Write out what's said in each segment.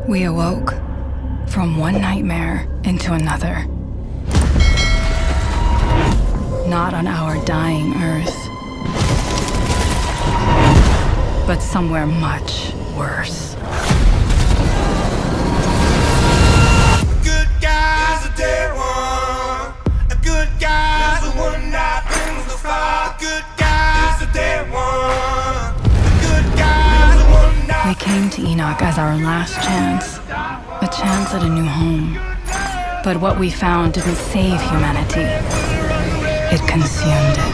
We awoke from one nightmare into another. Not on our dying Earth, but somewhere much worse. Good guy's a dead one. A good guy's the one that brings the fire. Good guy's a dead one. A good guy's the one that... We came to Enoch as our last chance, a chance at a new home. But what we found didn't save humanity. It consumed it.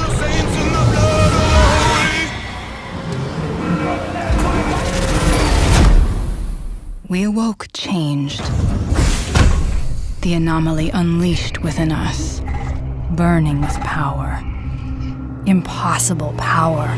We awoke changed. The anomaly unleashed within us, burning with power. Impossible power.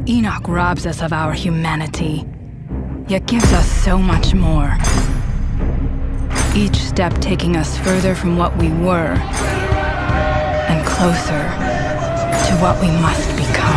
Enoch robs us of our humanity, yet gives us so much more. Each step taking us further from what we were, and closer to what we must become.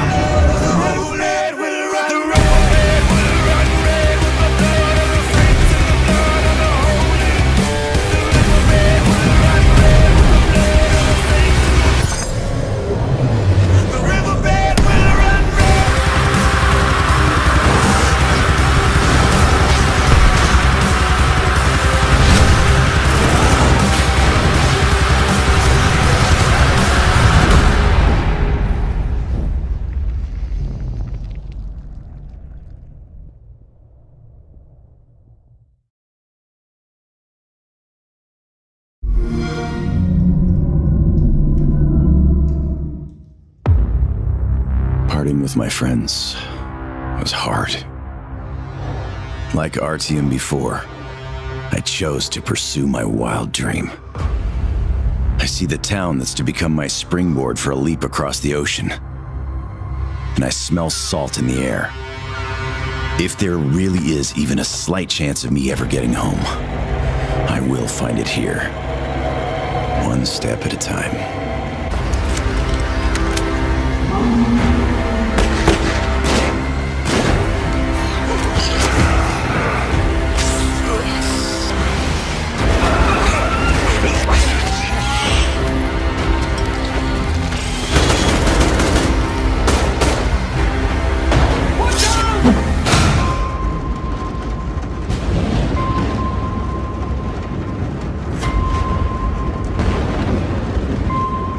Parting with my friends was hard. Like Artyom before, I chose to pursue my wild dream. I see the town that's to become my springboard for a leap across the ocean. And I smell salt in the air. If there really is even a slight chance of me ever getting home, I will find it here. One step at a time.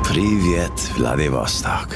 Привет, Vladivostok.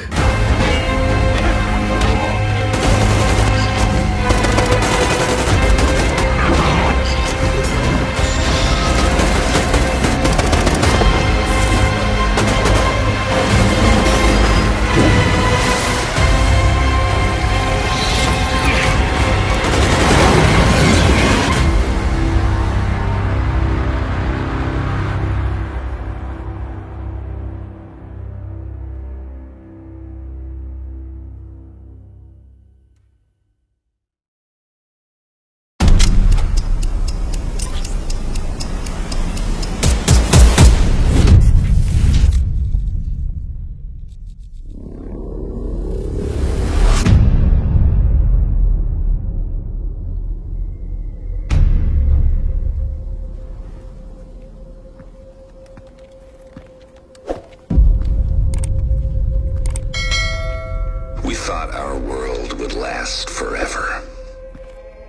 We thought our world would last forever.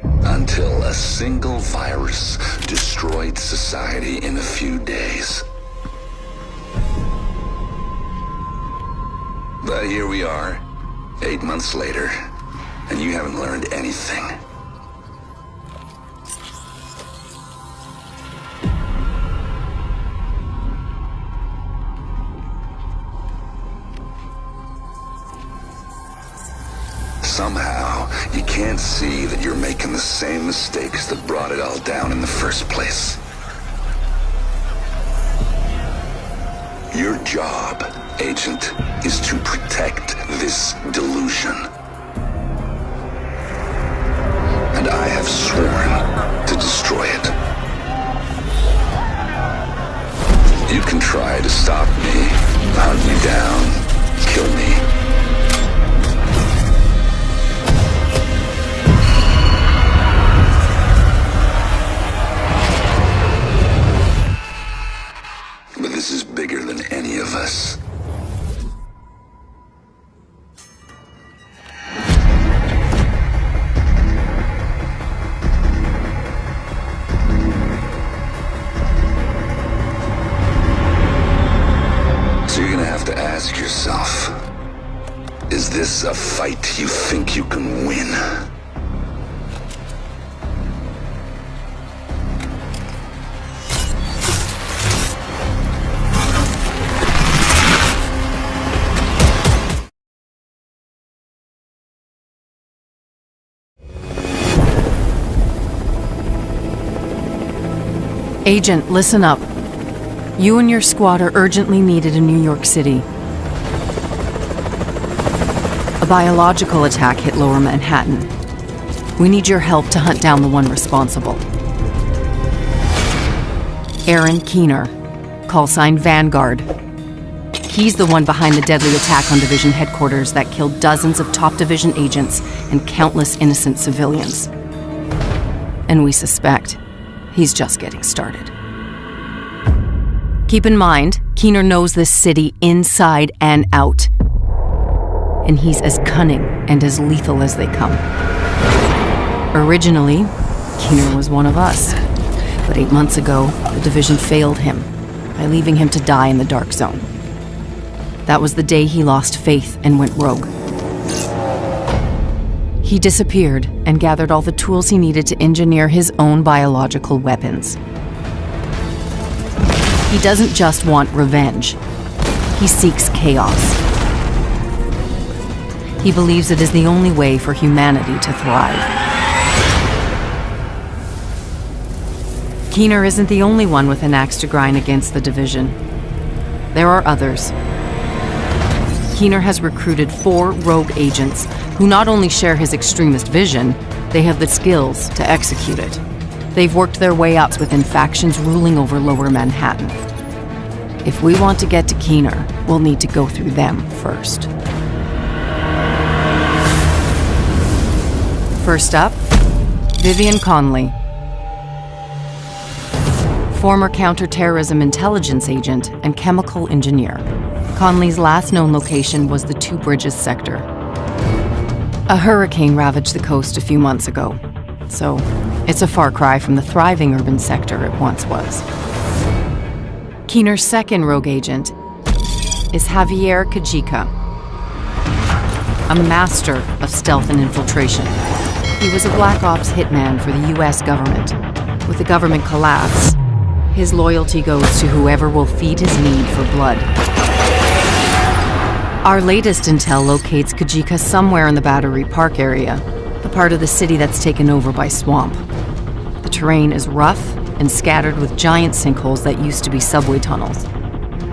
Until a single virus destroyed society in a few days. But here we are, 8 months later, and you haven't learned anything. Somehow, you can't see that you're making the same mistakes that brought it all down in the first place. Your job, Agent, is to protect this delusion. And I have sworn to destroy it. You can try to stop me, hunt me down, kill me. But this is bigger than any of us. So you're gonna have to ask yourself, is this a fight you think you can win? Agent, listen up. You and your squad are urgently needed in New York City. A biological attack hit Lower Manhattan. We need your help to hunt down the one responsible. Aaron Keener, call sign Vanguard. He's the one behind the deadly attack on Division headquarters that killed dozens of top Division agents and countless innocent civilians. And we suspect he's just getting started. Keep in mind, Keener knows this city inside and out. And he's as cunning and as lethal as they come. Originally, Keener was one of us. But 8 months ago, the Division failed him by leaving him to die in the Dark Zone. That was the day he lost faith and went rogue. He disappeared and gathered all the tools he needed to engineer his own biological weapons. He doesn't just want revenge. He seeks chaos. He believes it is the only way for humanity to thrive. Keener isn't the only one with an axe to grind against the Division. There are others. Keener has recruited 4 rogue agents who not only share his extremist vision, they have the skills to execute it. They've worked their way up within factions ruling over Lower Manhattan. If we want to get to Keener, we'll need to go through them first. First up, Vivian Conley. Former counterterrorism intelligence agent and chemical engineer. Conley's last known location was the Two Bridges sector. A hurricane ravaged the coast a few months ago, so it's a far cry from the thriving urban sector it once was. Keener's second rogue agent is Javier Kajika, a master of stealth and infiltration. He was a Black Ops hitman for the US government. With the government collapse, his loyalty goes to whoever will feed his need for blood. Our latest intel locates Kajika somewhere in the Battery Park area, the part of the city that's taken over by swamp. The terrain is rough and scattered with giant sinkholes that used to be subway tunnels.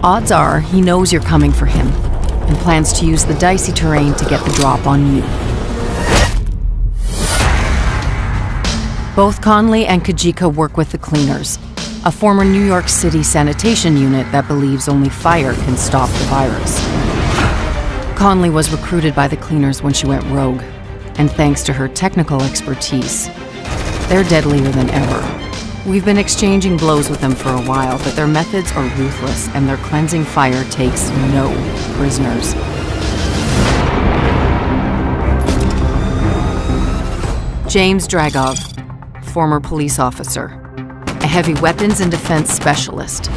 Odds are he knows you're coming for him and plans to use the dicey terrain to get the drop on you. Both Conley and Kajika work with the Cleaners, a former New York City sanitation unit that believes only fire can stop the virus. Conley was recruited by the Cleaners when she went rogue, and thanks to her technical expertise, they're deadlier than ever. We've been exchanging blows with them for a while, but their methods are ruthless and their cleansing fire takes no prisoners. James Dragov, former police officer, a heavy weapons and defense specialist.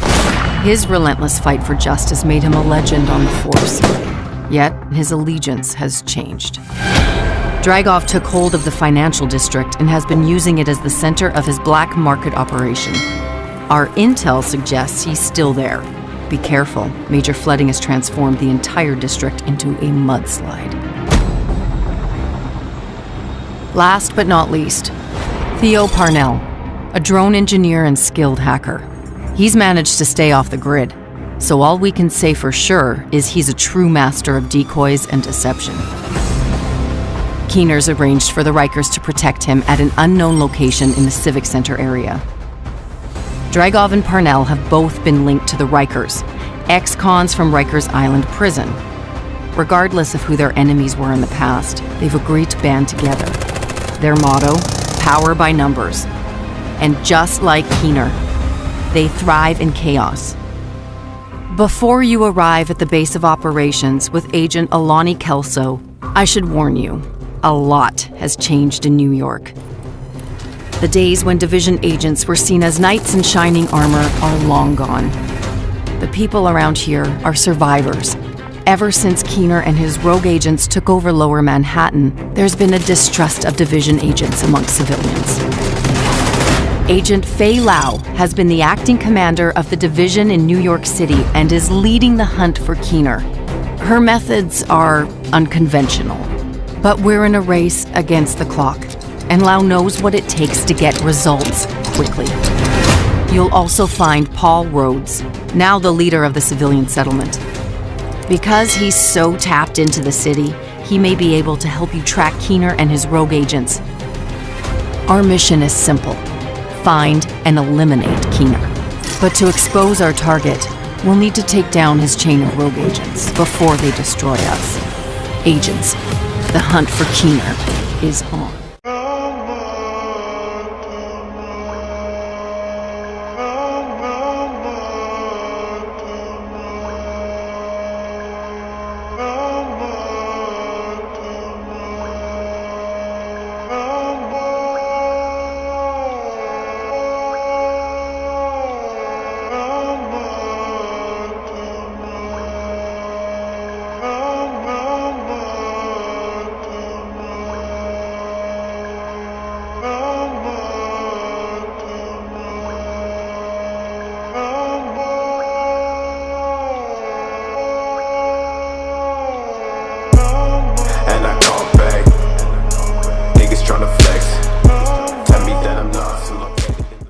His relentless fight for justice made him a legend on the force. Yet, his allegiance has changed. Dragov took hold of the financial district and has been using it as the center of his black market operation. Our intel suggests he's still there. Be careful, major flooding has transformed the entire district into a mudslide. Last but not least, Theo Parnell, a drone engineer and skilled hacker. He's managed to stay off the grid, so all we can say for sure is he's a true master of decoys and deception. Keener's arranged for the Rikers to protect him at an unknown location in the Civic Center area. Dragov and Parnell have both been linked to the Rikers, ex-cons from Rikers Island prison. Regardless of who their enemies were in the past, they've agreed to band together. Their motto, power by numbers. And just like Keener, they thrive in chaos. Before you arrive at the base of operations with Agent Alani Kelso, I should warn you, a lot has changed in New York. The days when division agents were seen as knights in shining armor are long gone. The people around here are survivors. Ever since Keener and his rogue agents took over Lower Manhattan, there's been a distrust of division agents amongst civilians. Agent Fei Lau has been the acting commander of the division in New York City and is leading the hunt for Keener. Her methods are unconventional, but we're in a race against the clock, and Lau knows what it takes to get results quickly. You'll also find Paul Rhodes, now the leader of the civilian settlement. Because he's so tapped into the city, he may be able to help you track Keener and his rogue agents. Our mission is simple: find and eliminate Keener. But to expose our target, we'll need to take down his chain of rogue agents before they destroy us. Agents, the hunt for Keener is on.